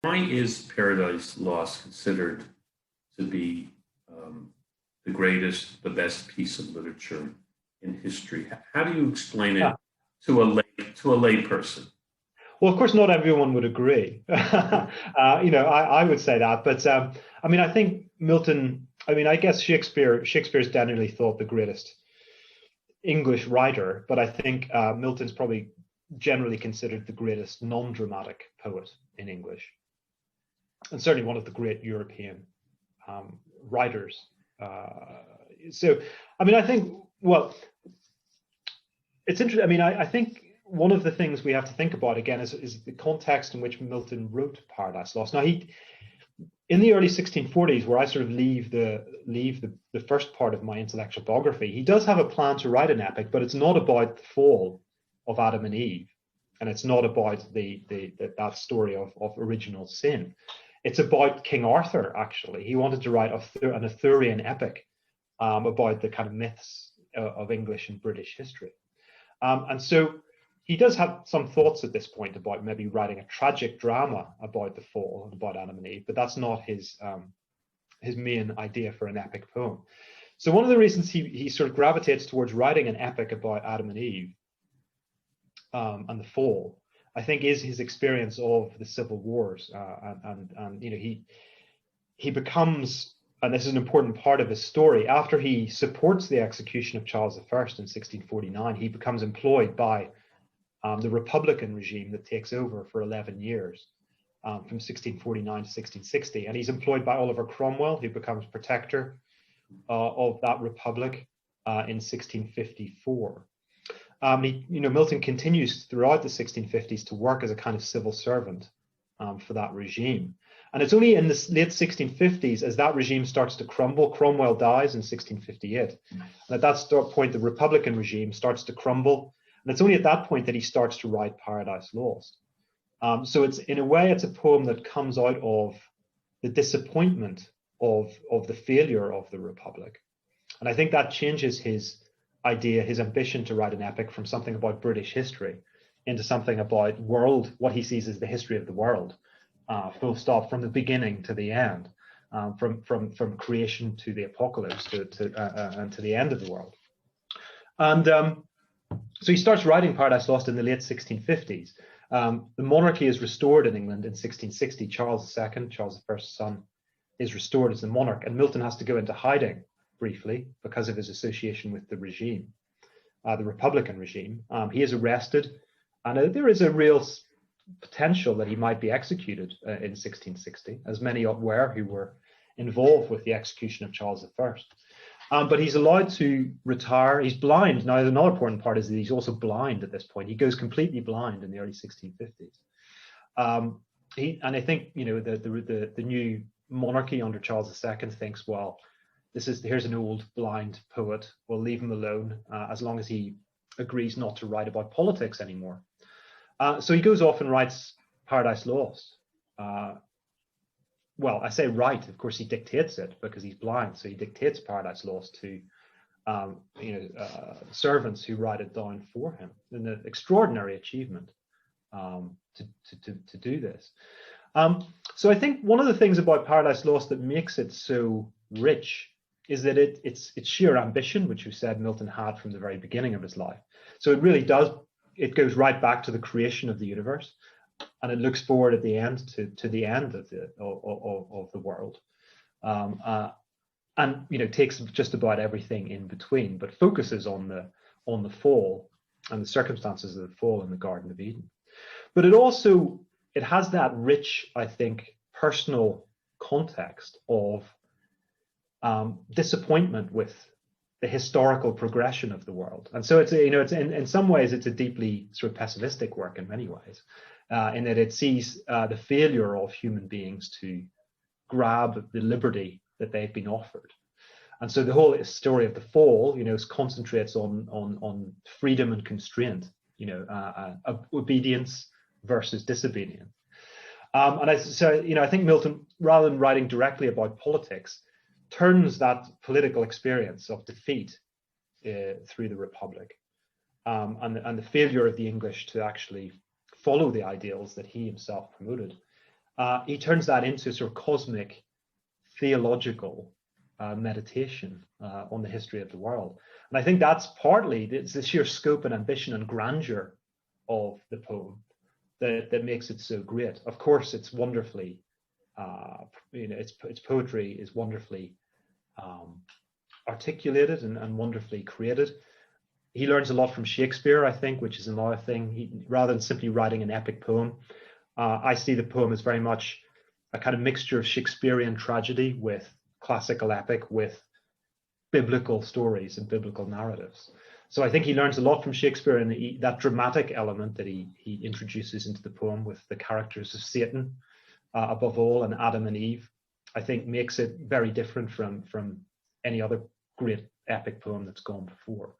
Why is Paradise Lost considered to be the greatest, the best piece of literature in history? How do you explain it Ah, to a lay person? well, of course, not everyone would agree. I would say that, but I mean, I think Milton. I mean, I guess Shakespeare's generally thought the greatest English writer, but I think Milton's probably generally considered the greatest non-dramatic poet in English, and certainly one of the great European writers. So, I mean, I think, well, it's interesting. I mean, I think one of the things we have to think about again is the context in which Milton wrote Paradise Lost. Now, he in the early 1640s, where I sort of leave the first part of my intellectual biography, he does have a plan to write an epic, but it's not about the fall of Adam and Eve, and it's not about that story of original sin. It's about King Arthur. Actually, he wanted to write an Arthurian epic about the kind of myths of English and British history. And so he does have some thoughts at this point about maybe writing a tragic drama about the fall and about Adam and Eve, but that's not his main idea for an epic poem. So one of the reasons he sort of gravitates towards writing an epic about Adam and Eve and the fall, I think, is his experience of the civil wars, and he becomes, and this is an important part of his story, after he supports the execution of Charles I in 1649, he becomes employed by the Republican regime that takes over for 11 years, from 1649 to 1660. And he's employed by Oliver Cromwell, who becomes protector of that republic in 1654. Milton continues throughout the 1650s to work as a kind of civil servant for that regime. And it's only in the late 1650s, as that regime starts to crumble. Cromwell dies in 1658. And at that point, the Republican regime starts to crumble. And it's only at that point that he starts to write Paradise Lost. So it's, in a way, it's a poem that comes out of the disappointment of the failure of the Republic. And I think that changes his idea, his ambition to write an epic, from something about British history into something about what he sees as the history of the world. Full stop, from the beginning to the end, from creation to the apocalypse and to the end of the world. And so he starts writing Paradise Lost in the late 1650s. The monarchy is restored in England in 1660. Charles II, Charles I's son, is restored as the monarch, and Milton has to go into hiding briefly because of his association with the regime, the Republican regime. He is arrested, and there is a real potential that he might be executed in 1660, as many were who were involved with the execution of Charles I. But he's allowed to retire. He's blind. Now, another important part is that he's also blind at this point. He goes completely blind in the early 1650s. And I think, the new monarchy under Charles II thinks, well, here's an old blind poet. We'll leave him alone as long as he agrees not to write about politics anymore. So he goes off and writes Paradise Lost. Well, I say write, of course he dictates it because he's blind. So he dictates Paradise Lost to servants who write it down for him. An extraordinary achievement to do this. So I think one of the things about Paradise Lost that makes it so rich is that it's sheer ambition, which you said Milton had from the very beginning of his life. So it really does. It goes right back to the creation of the universe, and it looks forward at the end to the end of the world, and takes just about everything in between, but focuses on the fall and the circumstances of the fall in the Garden of Eden. But it has that rich, I think, personal context of disappointment with the historical progression of the world. And so it's in some ways it's a deeply sort of pessimistic work in many ways, in that it sees the failure of human beings to grab the liberty that they've been offered. And so the whole story of the fall, concentrates on freedom and constraint, obedience versus disobedience. I think Milton, rather than writing directly about politics, turns that political experience of defeat through the Republic and the failure of the English to actually follow the ideals that he himself promoted he turns that into sort of cosmic theological meditation on the history of the world. And I think that's partly the sheer scope and ambition and grandeur of the poem that makes it so great. Of course, it's wonderfully, its poetry is wonderfully articulated and wonderfully created. He learns a lot from Shakespeare, I think, which is another thing. Rather than simply writing an epic poem, I see the poem as very much a kind of mixture of Shakespearean tragedy with classical epic, with biblical stories and biblical narratives. So I think he learns a lot from Shakespeare, and that dramatic element that he introduces into the poem with the characters of Satan, above all, and Adam and Eve, I think makes it very different from any other great epic poem that's gone before.